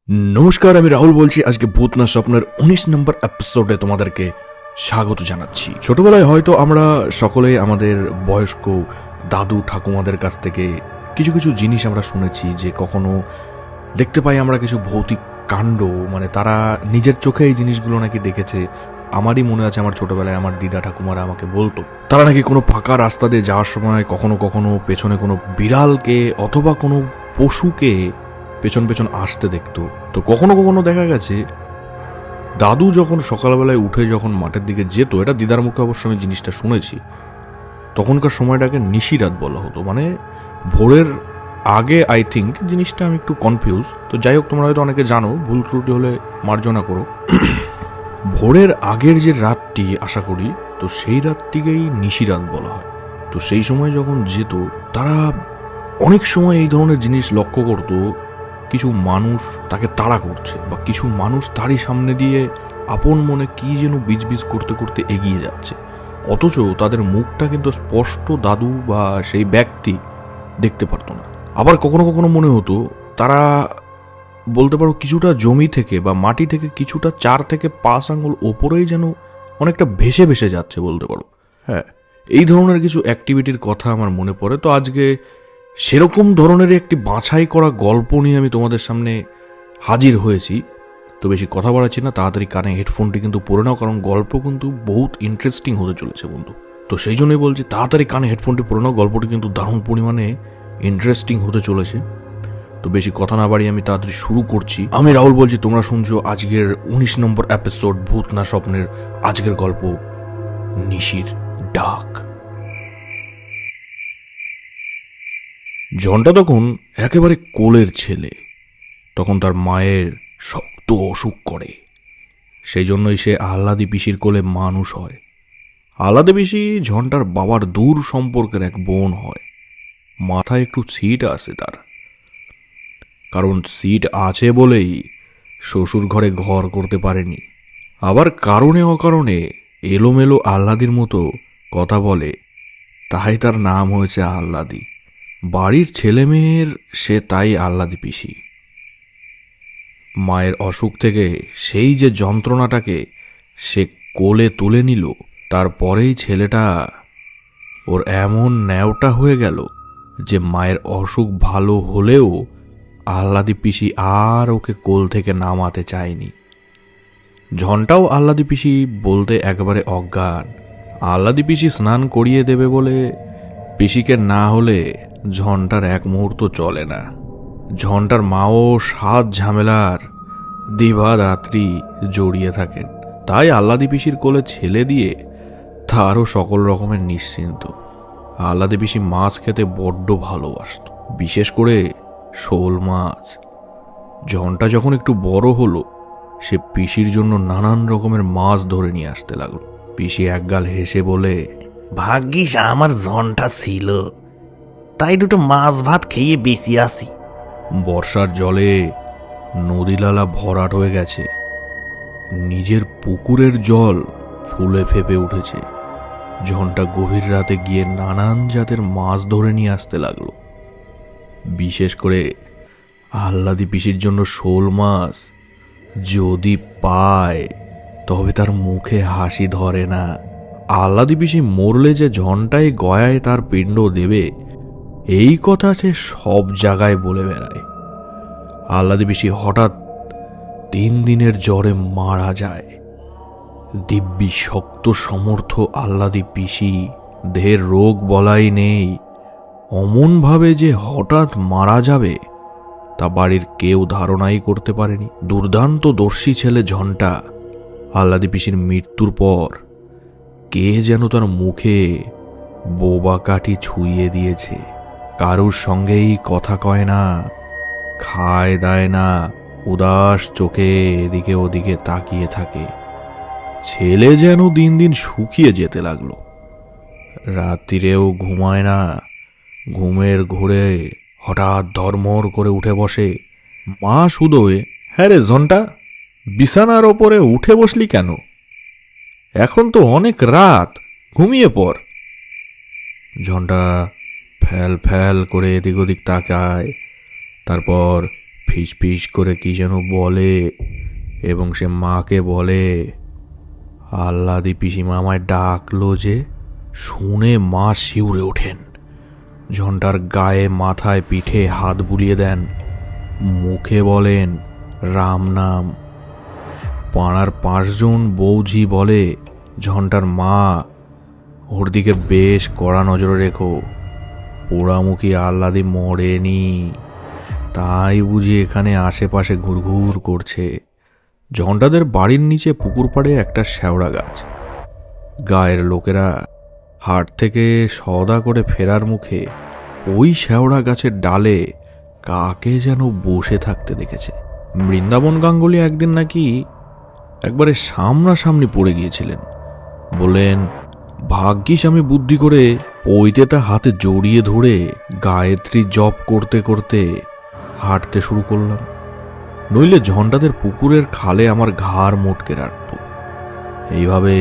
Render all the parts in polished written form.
নমস্কার, আমি রাহুল বলছি। আজকে ভূত না স্বপ্নের 19 নম্বর এপিসোডে তোমাদেরকে স্বাগত জানাচ্ছি। ছোটবেলায় হয়তো আমরা সকলেই আমাদের বয়স্ক দাদু ঠাকুমাদের কাছ থেকে কিছু কিছু জিনিস আমরা শুনেছি, যে কখনো দেখতে পাই আমরা কিছু ভৌতিক কাণ্ড, মানে তারা নিজের চোখে এই জিনিসগুলো নাকি দেখেছে। আমারই মনে আছে, আমার ছোটবেলায় আমার দিদা ঠাকুমারা আমাকে বলতো তারা নাকি কোনো ফাঁকা রাস্তা দিয়ে যাওয়ার সময় কখনো কখনো পেছনে কোনো বিড়ালকে অথবা কোনো পশুকে পেছন পেছন আসতে দেখতো। তো কখনো কখনো দেখা গেছে দাদু যখন সকালবেলায় উঠে যখন মাঠের দিকে যেত, এটা দিদার মুখে অবশ্য আমি জিনিসটা শুনেছি, তখনকার সময়টাকে নিশিরাত বলা হতো, মানে ভোরের আগে। আই থিঙ্ক জিনিসটা আমি একটু কনফিউজ, তো যাই হোক, তোমরা হয়তো অনেকে জানো, ভুল ত্রুটি হলে মার্জনা করো। ভোরের আগের যে রাতটি আশা করি, তো সেই রাতটিকেই নিশিরাত বলা হয়। তো সেই সময় যখন যেত, তারা অনেক সময় এই ধরনের জিনিস লক্ষ্য করতো, কিছু মানুষ তাকে তাড়া করছে, বা কিছু মানুষ তারই সামনে দিয়ে আপন মনে কি যেন বিজবিজ করতে করতে এগিয়ে যাচ্ছে, অথচ তাদের মুখটা কিন্তু স্পষ্ট দাদু বা সেই ব্যক্তি দেখতে পারতো না। আবার কখনো কখনো মনে হতো তারা, বলতে পারো, কিছুটা জমি থেকে বা মাটি থেকে কিছুটা 4 থেকে 5 আঙ্গুল ওপরেই যেন অনেকটা ভেসে ভেসে যাচ্ছে, বলতে পারো। হ্যাঁ, এই ধরনের কিছু অ্যাক্টিভিটির কথা আমার মনে পড়ে। তো আজকে সেরকম ধরনের একটি বাছাই করা গল্প নিয়ে আমি তোমাদের সামনে হাজির হয়েছি। তো বেশি কথা বাড়াচ্ছি না, তাড়াতাড়ি কানে হেডফোনটি কিন্তু পরে নাও, কারণ গল্প কিন্তু বহুত ইন্টারেস্টিং হতে চলেছে বন্ধু। তো সেই জন্যই বলছি, তাড়াতাড়ি কানে হেডফোনটি পরে নাও, গল্পটি কিন্তু দারুণ পরিমাণে ইন্টারেস্টিং হতে চলেছে। তো বেশি কথা না বাড়িয়ে আমি তাড়াতাড়ি শুরু করছি। আমি রাহুল বলছি, তোমরা শুনছো আজকের 19 নম্বর এপিসোড ভূত না স্বপ্নের। আজকের গল্প নিশির ডাক। জনটা তখন একেবারে কোলের ছেলে। তখন তার মায়ের শক্ত অসুখ করে, সেই জন্যই সে আহ্লাদি পিসির কোলে মানুষ হয়। আহ্লাদি পিসি ঝন্টার বাবার দূর সম্পর্কের এক বোন হয়। মাথায় একটু ছিট আছে তার, কারণ সিট আছে বলেই শ্বশুর ঘরে ঘর করতে পারেনি। আবার কারণে অকারণে এলোমেলো আহ্লাদির মতো কথা বলে, তাই তার নাম হয়েছে আহ্লাদি। বাড়ির ছেলে মেয়ের সে তাই আহ্লাদি পিসি। মায়ের অসুখ থেকে সেই যে যন্ত্রণাটাকে সে কোলে তুলে নিল, তারপরেই ছেলেটা ওর এমন ন্যাওটা হয়ে গেল যে মায়ের অসুখ ভালো হলেও আহ্লাদি পিসি আর ওকে কোল থেকে নামাতে চায়নি। ঝন্টাও আহ্লাদি পিসি বলতে একেবারে অজ্ঞান। আহ্লাদি পিসি স্নান করিয়ে দেবে বলে পিসিকে না হলে ঝন্টার এক মুহূর্ত চলে না। ঝন্টার মাও 7 ঝামেলার দিবা রাত্রি জড়িয়ে থাকেন, তাই আহ্লাদি পিসির কোলে ছেলে দিয়ে তারও সকল রকমের নিশ্চিন্ত। আহ্লাদি পিসি মাছ খেতে বড্ড ভালোবাসত, বিশেষ করে শোল মাছ। ঝন্টা যখন একটু বড় হলো, সে পিসির জন্য নানান রকমের মাছ ধরে নিয়ে আসতে লাগলো। পিসি একগাল হেসে বলে, ভাগ্যিস আমার ঝনটা ছিল, তাই দুটো মাছ ভাত খেয়ে বেঁচে আসি। বর্ষার জলে নদীলালা ভরাট হয়ে গেছে, নিজের পুকুরের জল ফুলে ফেপে উঠেছে। ঝন্টা গভীর রাতে গিয়ে নানান জাতের মাছ ধরে নিয়ে আসতে লাগলো, বিশেষ করে আহ্লাদি পিসির জন্য শোল মাছ। যদি পায় তবে তার মুখে হাসি ধরে না। আহ্লাদি পিসি মরলে যে ঝন্টাই গয়ায় তার পিণ্ড দেবে, এই কথা সে সব জায়গায় বলে বেড়ায়। আহ্লাদি পিসি হঠাৎ 3 দিনের জ্বরে মারা যায়। দিব্যি শক্ত সমর্থ আহ্লাদি পিসি, দেহের রোগ বলাই নেই, অমনভাবে যে হঠাৎ মারা যাবে তা বাড়ির কেউ ধারণাই করতে পারেনি। দুর্দান্ত দর্শী ছেলে ঝন্টা আহ্লাদি পিসির মৃত্যুর পর কে যেন তার মুখে বোবা কাঠি ছুঁয়ে দিয়েছে। কারুর সঙ্গেই কথা কয় না, খায় দায় না, উদাস চোখে এদিকে ওদিকে তাকিয়ে থাকে। ছেলে যেন দিন দিন শুকিয়ে যেতে লাগলো। রাত্রিরেও ঘুমায় না, ঘুমের ঘোরে হঠাৎ ধর্মর করে উঠে বসে। মা সুদোয়, হ্যাঁ রে ঝন্টা, বিছানার ওপরে উঠে বসলি কেন? এখন তো অনেক রাত, ঘুমিয়ে পড়। ঝন্টা ফ্যাল ফ্যাল করে এদিক ওদিক তাকায়, তারপর ফিস ফিস করে কি যেন বলে এবং সে মাকে বলে। আহ্লাদি পিসিমা আমায় ডাকলো যে। শুনে মা শিউরে ওঠেন, ঝন্টার গায়ে মাথায় পিঠে হাত বুলিয়ে দেন, মুখে বলেন রাম নাম। পাড়ার 5 জন বৌঝি বলে, ঝন্টার মা, ওর দিকে বেশ কড়া নজরে রেখো, পোড়ামুখী আহ্লাদি মরেনি, তাই বুঝি এখানে আশেপাশে ঘুরঘুর করছে। ঝন্টাদের বাড়ির নিচে পুকুর পাড়ে একটা শ্যাওড়া গাছ। গায়ের লোকেরা হাট থেকে সওদা করে ফেরার মুখে ওই শ্যাওড়া গাছের ডালে কাকে যেন বসে থাকতে দেখেছে। বৃন্দাবন গাঙ্গুলি একদিন নাকি একবারে সামনাসামনি পড়ে গিয়েছিলেন। বললেন, ভাগ্যিস আমি বুদ্ধি করে পৈতেটা হাতে জড়িয়ে ধরে গায়ত্রী জপ করতে করতে হাঁটতে শুরু করলাম, নইলে ঝন্টাদের পুকুরের খালে আমার ঘাড় মোটকে রাখত। এইভাবে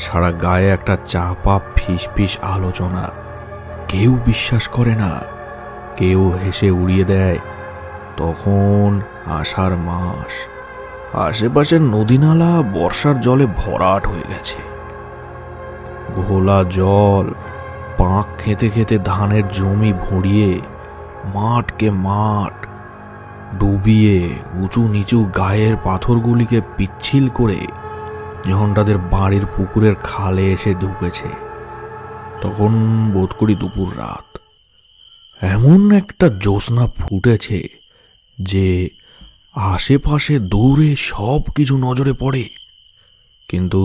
সারা গায়ে একটা চাপা ফিস ফিস আলোচনা। কেউ বিশ্বাস করে না, কেউ হেসে উড়িয়ে দেয়। তখন আষাঢ় মাস, আশেপাশের নদীনালা বর্ষার জলে ভরাট হয়ে গেছে। ঘোলা জল পাঁক খেতে খেতে ধানের জমি ভরিয়ে মাঠকে মাঠ ডুবিয়ে উঁচু নিচু গায়ের পাথরগুলিকে পিচ্ছিল করে ঝন্টাদের বাড়ির পুকুরের খালে এসে ঢুকেছে। তখন বোধ করি দুপুর রাত। এমন একটা জ্যোৎস্না ফুটেছে যে আশেপাশে দূরে সব কিছু নজরে পড়ে, কিন্তু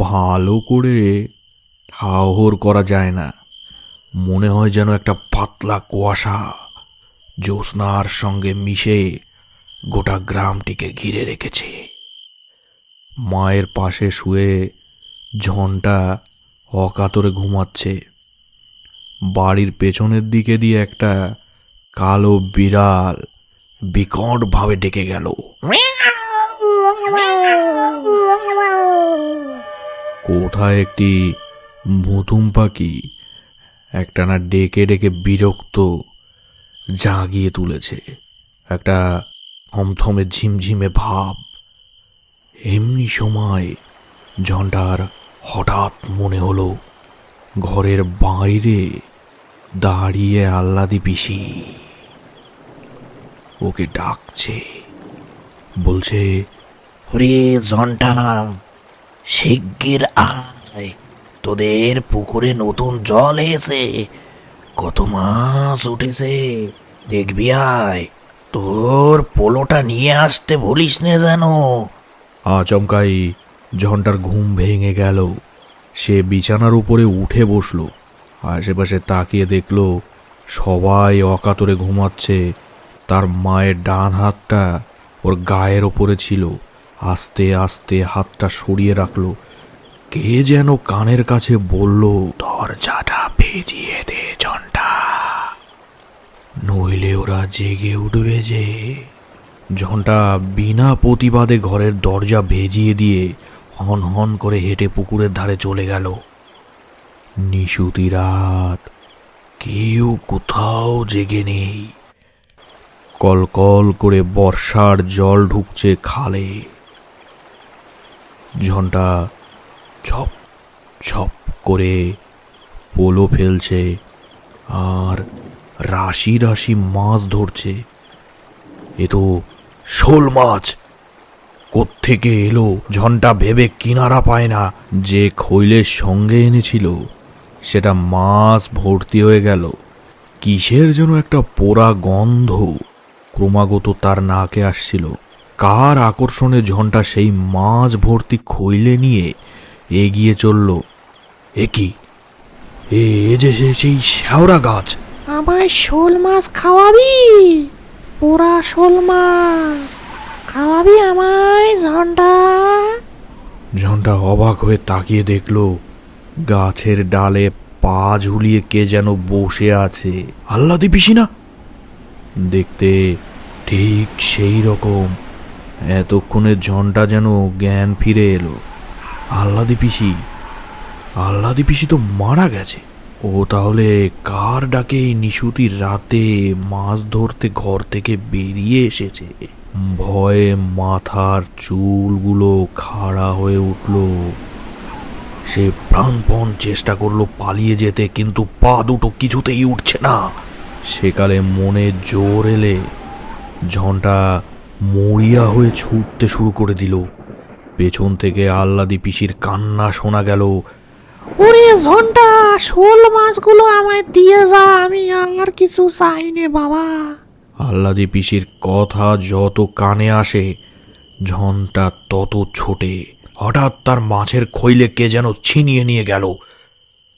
ভালো করে ঠাহর করা যায় না। মনে হয় যেন একটা পাতলা কুয়াশা জ্যোৎস্নার সঙ্গে মিশে গোটা গ্রামটিকে ঘিরে রেখেছে। মায়ের পাশে শুয়ে ঝন্টা অকাতরে ঘুমাচ্ছে। বাড়ির পেছনের দিকে দিয়ে একটা কালো বিড়াল বিকট ভাবে ডেকে গেল। কোথায় একটি ভুতুম পাখি একটানা ডেকে ডেকে বিরক্ত জাগিয়ে তুলেছে, একটা থমথমে ঝিমঝিমে ভাব। এমনি সময় ঝন্টার হঠাৎ মনে হলো ঘরের বাইরে দাঁড়িয়ে আহ্লাদি পিসি ওকে ডাকছে, বলছে, ওরে জন্টা, শিগগির আয়, তোদের পুকুরে নতুন জল এসে কত মাছ উঠেছে, দেখবি আয়, তোর পোলোটা নিয়ে আসতে ভুলিস নে যেন। আচমকাই ঝন্টার ঘুম ভেঙে গেল। সে বিছানার উপরে উঠে বসলো। আশেপাশে তাকিয়ে দেখলো সবাই অকাতরে ঘুমাচ্ছে। তার মায়ের ডান হাতটা ওর গায়ের ওপরে ছিল। আস্তে আস্তে হাতটা সরিয়ে রাখলো। কে যেন কানের কাছে বলল, দরজাটা ভেজিয়ে দে ঝন্টা, নইলে ওরা জেগে উঠবে যে। ঝন্টা বিনা প্রতিবাদে ঘরের দরজা ভেজিয়ে দিয়ে হন হন করে হেঁটে পুকুরের ধারে চলে গেল। নিশুতি রাত, কেউ কোথাও জেগে নেই। কলকল করে বর্ষার জল ঢুকছে খালে। ঝন্টা ছপ ছপ করে পোলো ফেলছে আর রাশি রাশি মাছ ধরছে। এ তো শোল মাছ। কোত্থেকে এলো ঝন্টা ভেবে কিনারা পায় না। যে খৈলের সঙ্গে এনেছিল সেটা মাছ ভর্তি হয়ে গেল। কিসের যেন একটা পোড়া গন্ধ ক্রমাগত তার নাকে আসছিল। কার আকর্ষণে ঝন্টা সেই মাছ ভর্তি খৈলে নিয়ে এগিয়ে চলল। এ কি, এ যে সেই শ্যাওড়া গাছ। আমায় শোল মাছ খাওয়াবি? পোড়া শোল মাছ খাওয়াবি আমায় ঝন্টা? ঝন্টা অবাক হয়ে তাকিয়ে দেখল গাছের ডালে পা ঝুলিয়ে কে যেন বসে আছে। আহ্লাদি পিসি না? দেখতে ঠিক সেই রকম। এতক্ষণে ঝন্টা যেন জ্ঞান ফিরে এলো। আহ্লাদি পিসি, আহ্লাদি পিসি তো মারা গেছে। ও তাহলে কার ডাকে এই নিশুতির রাতে মাছ ধরতে ঘর থেকে বেরিয়ে এসেছে? ভয়ে মাথার চুলগুলো খাড়া হয়ে উঠল। সে প্রাণপণ চেষ্টা করলো পালিয়ে যেতে, কিন্তু পা দুটো কিছুতেই উঠছে না। সেকালে মনে জোর এলে ঝন্টা মরিয়া হয়ে ছুটতে শুরু করে দিল। পেছন থেকে আহ্লাদি পিসির কান্না শোনা গেল। ওরে ঝন্টা, শোল মাছগুলো আমায় দিয়ে যা, আমি আর কিছু চাই নে বাবা। আহ্লাদি পিসির কথা যত কানে আসে ঝন্টা তত ছোটে। হঠাৎ তার মাছের খৈলে কে যেন ছিনিয়ে নিয়ে গেল।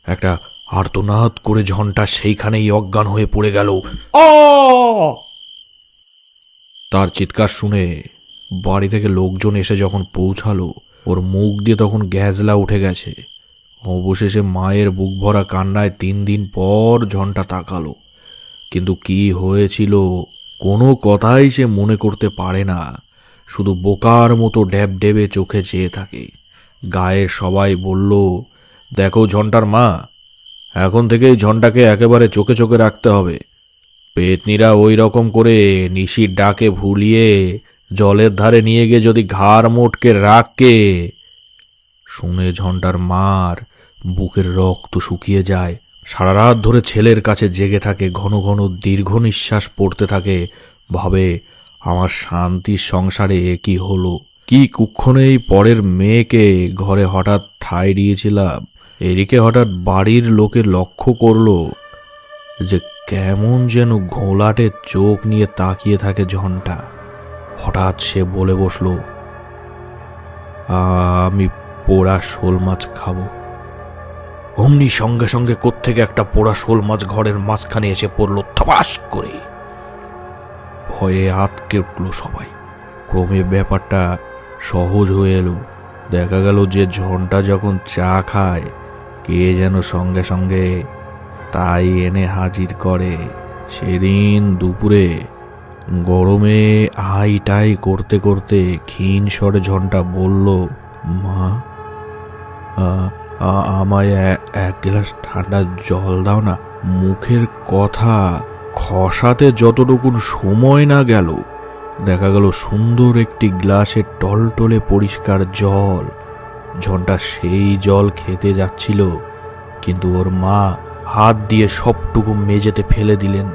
একটা আর্তনাদ করে ঝন্টা সেইখানেই অজ্ঞান হয়ে পড়ে গেল। তার চিৎকার শুনে বাড়ি থেকে লোকজন এসে যখন পৌঁছালো, ওর মুখ দিয়ে তখন গ্যাজলা উঠে গেছে। অবশেষে মায়ের বুক ভরা কান্নায় 3 দিন পর ঝন্টা তাকালো, কিন্তু কি হয়েছিল কোনো কথাই সে মনে করতে পারে না। শুধু বোকার মতো ড্যাব ডেবে চোখে চেয়ে থাকে। গায়ের সবাই বলল, দেখো ঝন্টার মা, এখন থেকেই ঝন্টাকে একেবারে চোখে চোখে রাখতে হবে। পেতনিরা ওই রকম করে নিশির ডাকে ভুলিয়ে জলের ধারে নিয়ে গিয়ে যদি ঘাড় মোটকে রাখে। শুনে ঝন্টার মার বুকের রক্ত শুকিয়ে যায়। সারা রাত ধরে ছেলের কাছে জেগে থাকে, ঘন ঘন দীর্ঘ নিঃশ্বাস পড়তে থাকে। ভাবে, আমার শান্তির সংসারে এ কি হলো? কি কুক্ষণেই পরের মেয়েকে ঘরে হঠাৎ ঠাঁই দিয়েছিলাম। এদিকে হঠাৎ বাড়ির লোকে লক্ষ্য করলো যে কেমন যেন ঘোলাটে চোখ নিয়ে তাকিয়ে থাকে ঝন্টা। হঠাৎ সে বলে বসলো, আমি পোড়া শোল মাছ খাবো। অমনি সঙ্গে সঙ্গে কোত্থেকে একটা পোড়া শোল মাছ ঘরের মাঝখানে এসে পড়ল থাপাস করে। ভয়ে আতকে উঠল সবাই। ক্রমে ব্যাপারটা সহজ হয়ে এলো। দেখা গেল যে ঝন্টা যখন চা খায়, কে যেন সঙ্গে সঙ্গে তাই এনে হাজির করে। সেদিন দুপুরে গরমে আই টাই করতে করতে ক্ষীণ স্বরে ঝন্টা বলল, মা, আমায় এক গ্লাস ঠান্ডা জল দাও না। মুখের কথা খসাতে যতটুকু সময় না গেল, দেখা গেল সুন্দর একটি গ্লাসে টলটলে পরিষ্কার জল। ঝন্টা সেই জল খেতে যাচ্ছিল, কিন্তু ওর মা হাত দিয়ে সবটুকু মেঝেতে ফেলে দিলেন।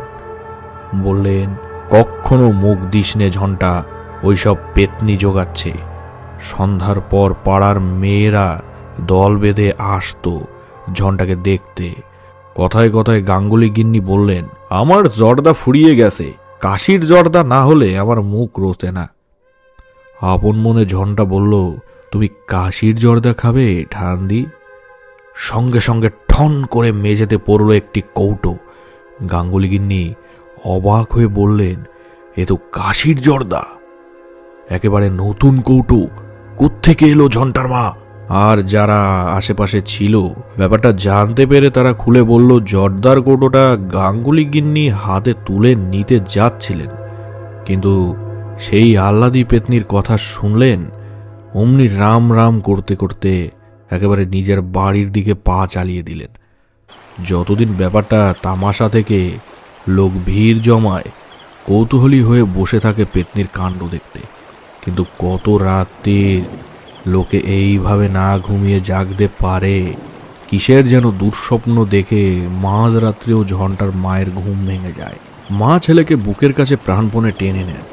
বললেন, কখনো মুখ দিস নে ঝন্টা, ওইসব পেতনি জোগাচ্ছে। সন্ধ্যার পর পাড়ার মেয়েরা দল বেঁধে আসতো ঝন্টাকে দেখতে। কথায় কথায় গাঙ্গুলি গিন্নি বললেন, আমার জর্দা ফুরিয়ে গেছে, কাশির জর্দা না হলে আমার মুখ রোচে না। আপন মনে ঝন্টা বলল, তুমি কাশির জর্দা খাবে ঠান্দি? সঙ্গে সঙ্গে ঠন করে মেঝেতে পড়ল একটি কৌটো। গাঙ্গুলি গিন্নি অবাক হয়ে বললেন, এ তো কাশির জর্দা, একেবারে নতুন কৌটো। কোত্থেকে এলো ঝন্টার মা? আর যারা আশেপাশে ছিল ব্যাপারটা জানতে পেরে তারা খুলে বলল, জর্দার কৌটোটা গাঙ্গুলি গিন্নি হাতে তুলে নিতে যাচ্ছিলেন, কিন্তু সেই আহ্লাদি পেতনির কথা শুনলেন। অমনি রাম রাম করতে করতে একেবারে নিজের বাড়ির দিকে পা চালিয়ে দিলেন। যতদিন ব্যাপারটা তামাশা থেকে লোক ভিড় জমায়, কৌতূহলী হয়ে বসে থাকে পেতনির কাণ্ড দেখতে। কিন্তু কত রাতে লোকে এইভাবে না ঘুমিয়ে জাগতে পারে? কিসের যেন দুঃস্বপ্ন দেখে মাঝরাত্রেও ঝন্টার মায়ের ঘুম ভেঙে যায়। মা ছেলেকে বুকের কাছে প্রাণপণে টেনে নেন।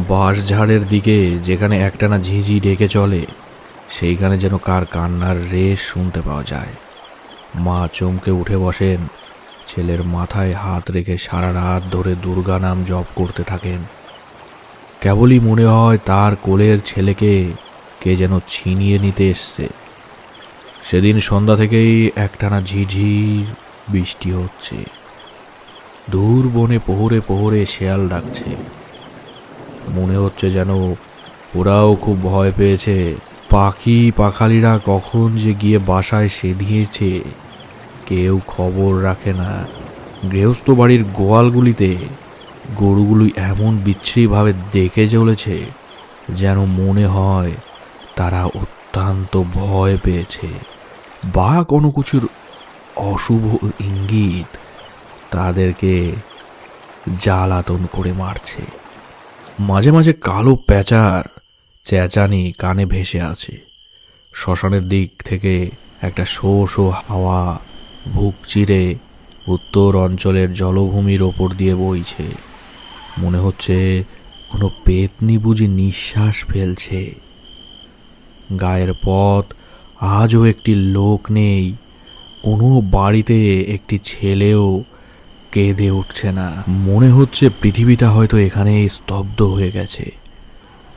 বাঁশঝাড়ের দিকে যেখানে একটানা ঝিঝি ডেকে চলে, সেইখানে যেন কার কান্নার রেশ শুনতে পাওয়া যায়। মা চমকে উঠে বসেন, ছেলের মাথায় হাত রেখে সারা রাত ধরে দুর্গা নাম জপ করতে থাকেন। কেবলই মনে হয় তার কোলের ছেলেকে কে যেন ছিনিয়ে নিতে এসছে। সেদিন সন্ধ্যা থেকেই একটানা ঝিঝির বৃষ্টি হচ্ছে। দূর বনে প্রহরে প্রহরে শেয়াল ডাকছে। মনে হচ্ছে যেন ওরাও খুব ভয় পেয়েছে। পাখি পাখালিরা কখন যে গিয়ে বাসায় সেধিয়েছে কেউ খবর রাখে না। গৃহস্থ বাড়ির গোয়ালগুলিতে গরুগুলি এমন বিচ্ছিরিভাবে দেখে চলেছে যেন মনে হয় তারা অত্যন্ত ভয় পেয়েছে বা কোনো কিছুর অশুভ ইঙ্গিত তাদেরকে জ্বালাতন করে মারছে। মাঝে মাঝে কালো প্যাঁচার চেঁচানি কানে ভেসে আছে। শ্মশানের দিক থেকে একটা শো শো হাওয়া বুক চিরে উত্তর অঞ্চলের জলভূমির ওপর দিয়ে বইছে। মনে হচ্ছে কোনো পেতনি বুঝি নিঃশ্বাস ফেলছে। গায়ের পথ আজও একটি লোক নেই, কোনো বাড়িতে একটি ছেলেও কেঁদে উঠছে না। মনে হচ্ছে পৃথিবীটা হয়তো এখানেই স্তব্ধ হয়ে গেছে।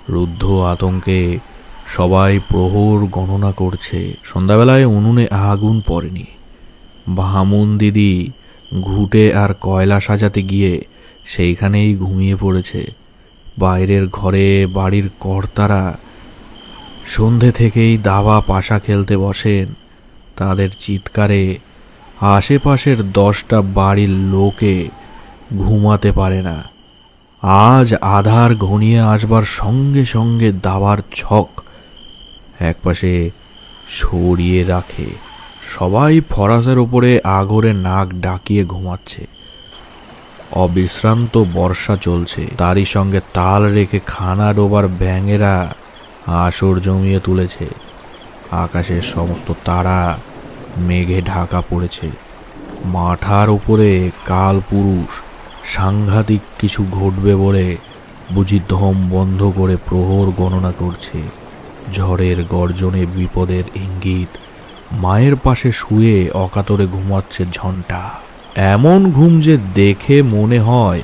রুদ্ধ আতঙ্কে সবাই প্রহর গণনা করছে। সন্ধ্যাবেলায় উনুনে আগুন পড়েনি। বামুন দিদি ঘুঁটে আর কয়লা সাজাতে গিয়ে সেইখানেই ঘুমিয়ে পড়েছে। বাইরের ঘরে বাড়ির কর্তারা সন্ধে থেকেই দাবা পাশা খেলতে বসেন। তাদের চিৎকারে আশেপাশের 10টা বাড়ির লোকে ঘুমাতে পারে না। আজ আধার ঘনিয়ে আসবার সঙ্গে সঙ্গে দাবার ছক একপাশে সরিয়ে রাখে। সবাই ফরাসের ওপরে আগরে নাক ডাকিয়ে ঘুমাচ্ছে। অবিশ্রান্ত বর্ষা চলছে, তারই সঙ্গে তাল রেখে খানা ডোবার ব্যাঙেরা আসর জমিয়ে তুলেছে। আকাশের সমস্ত তারা মেঘে ঢাকা পড়েছে। মাথার উপরে কাল পুরুষ সাংঘাতিক কিছু ঘটবে বলে বুঝি দম বন্ধ করে প্রহর গণনা করছে। ঝড়ের গর্জনে বিপদের ইঙ্গিত। মায়ের পাশে শুয়ে অকাতরে ঘুমাচ্ছে ঝন্টা। এমন ঘুম যে দেখে মনে হয়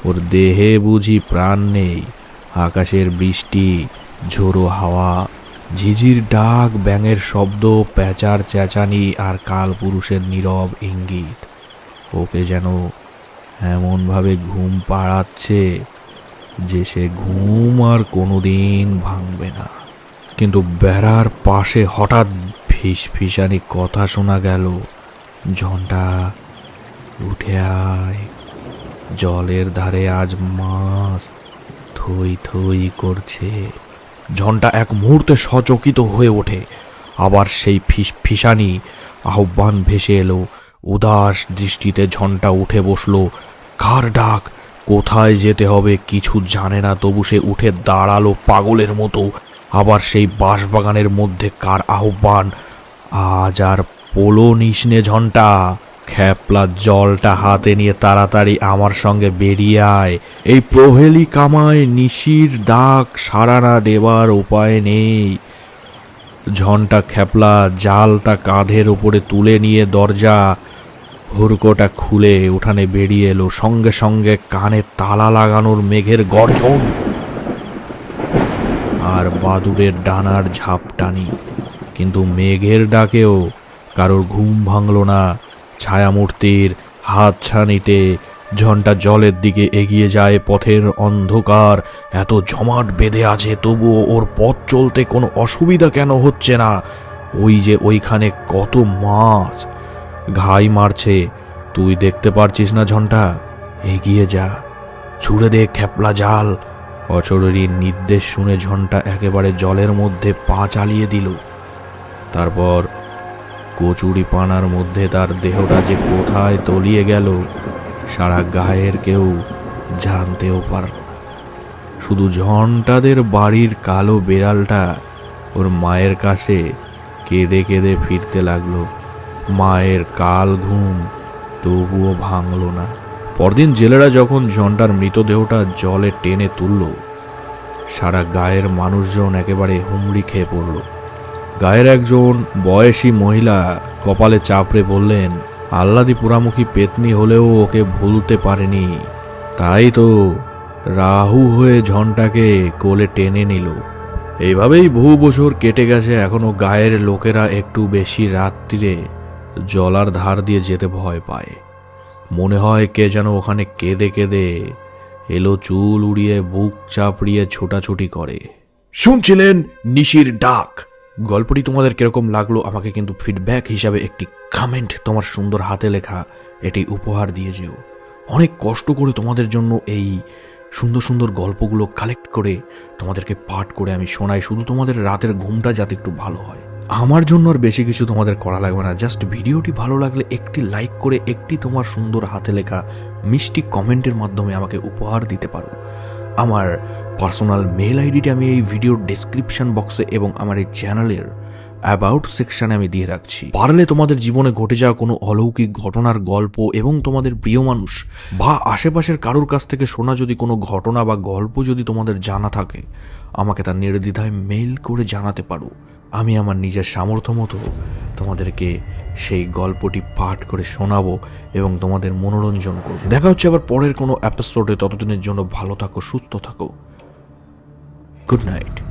ওর দেহে বুঝি প্রাণ নেই। আকাশের বৃষ্টি, ঝোড়ো হাওয়া, ঝিঝির ডাক, ব্যাঙের শব্দ, প্যাঁচার চেঁচানি আর কাল পুরুষের নীরব ইঙ্গিত ওকে যেন এমনভাবে ঘুম পাড়াচ্ছে যে সে ঘুম আর কোনোদিন ভাঙবে না। কিন্তু বেড়ার পাশে হঠাৎ ফিসফিসানি কথা শোনা গেল, ঝন্টা উঠে আয়, জলের ধারে আজ মাছ থই থই করছে। ঝন্টা এক মুহূর্তে সচকিত হয়ে ওঠে। আবার সেই ফিসফিসানি আহ্বান ভেসে এলো। উদাস দৃষ্টিতে ঝন্টা উঠে বসলো। কার ডাক, কোথায় যেতে হবে কিছু জানে না, তবু সে উঠে দাঁড়ালো পাগলের মতো। আবার সেই বাঁশবাগানের মধ্যে কার আহ্বান, আজ আর পোলো নিসনে ঝন্টা, খ্যাপলা জলটা হাতে নিয়ে তাড়াতাড়ি আমার সঙ্গে বেরিয়ে আয়। এই প্রহেলি কামায় নিশির ডাক সাড়া না দেবার উপায় নেই। ঝন্টা খ্যাপলা জালটা কাঁধের উপরে তুলে নিয়ে দরজা হুড়কোটা খুলে উঠানে বেরিয়ে এলো। সঙ্গে সঙ্গে কানে তালা লাগানোর মেঘের গর্জন আর বাদুড়ের ডানার ঝাপটানি। কিন্তু মেঘের ডাকেও কারোর ঘুম ভাঙল না। ছায়ামূর্তির হাত ছানিতে ঝন্টা জলের দিকে এগিয়ে যায়। পথের অন্ধকার এত জমাট বেঁধে আছে, তবুও ওর পথ চলতে কোনো অসুবিধা কেন হচ্ছে না। ওই যে ওইখানে কত মাছ ঘাই মারছে, তুই দেখতে পারছিস না ঝন্টা? এগিয়ে যা, ছুড়ে দে খ্যাপলা জাল। অচরেরই নির্দেশ শুনে ঝন্টা একেবারে জলের মধ্যে পা চালিয়ে দিল। তারপর কচুরি পানার মধ্যে তার দেহটা যে কোথায় তলিয়ে গেল সারা গায়ের কেউ জানতেও পারল না। শুধু ঝন্টাদের বাড়ির কালো বেড়ালটা ওর মায়ের কাছে কেঁদে কেঁদে ফিরতে লাগলো। মায়ের কাল ঘুম তবুও ভাঙল না। পরদিন জেলেরা যখন ঝন্টার মৃতদেহটা জলে টেনে তুলল, সারা গায়ের মানুষজন একেবারে হুমড়ি খেয়ে পড়ল। গায়ের একজন বয়সী মহিলা কপালে চাপড়ে বললেন, আহ্লাদি পোড়ামুখী পেতনি হলেও ওকে ভুলতে পারেনি, তাই তো রাহু হয়ে ঝন্টাকে কোলে টেনে নিল। এইভাবেই বহু বছর কেটে গেছে। এখনো গায়ের লোকেরা একটু বেশি রাত্রিরে জলার ধার দিয়ে যেতে ভয় পায়। মনে হয় কে যেন ওখানে কেঁদে কেঁদে এলো চুল উড়িয়ে বুক চাপড়িয়ে ছোটাছুটি করে। শুনছিলেন নিশির ডাক। গল্পটি তোমাদের কিরকম লাগলো আমাকে কিন্তু ফিডব্যাক হিসাবে একটি কমেন্ট তোমার সুন্দর হাতে লেখা এটি উপহার দিয়ে যেও। অনেক কষ্ট করে তোমাদের জন্য এই সুন্দর সুন্দর গল্পগুলো কালেক্ট করে তোমাদেরকে পাঠ করে আমি শোনাই, শুধু তোমাদের রাতের ঘুমটা যাতে একটু ভালো হয়। আমার জন্য আর বেশি কিছু তোমাদের করা লাগবে না, জাস্ট ভিডিওটি ভালো লাগলে একটি লাইক করে একটি তোমার সুন্দর হাতে লেখা মিষ্টি কমেন্টের মাধ্যমে আমাকে উপহার দিতে পারো। আমার পার্সোনাল মেল আইডিটি আমি এই ভিডিওর ডেসক্রিপশন বক্সে এবং আমার এই চ্যানেলের অ্যাবাউট সেকশনে আমি দিয়ে রাখছি। পারলে তোমাদের জীবনে ঘটে যাওয়া কোনো অলৌকিক ঘটনার গল্প এবং তোমাদের প্রিয় মানুষ বা আশেপাশের কারোর কাছ থেকে শোনা যদি কোনো ঘটনা বা গল্প যদি তোমাদের জানা থাকে, আমাকে তা নির্দ্বিধায় মেল করে জানাতে পারো। আমি আমার নিজের সামর্থ্য মতো তোমাদেরকে সেই গল্পটি পাঠ করে শোনাবো এবং তোমাদের মনোরঞ্জন করব। দেখা হচ্ছে আবার পরের কোনো এপিসোডে, ততদিনের জন্য ভালো থাকো, সুস্থ থাকো। Good night.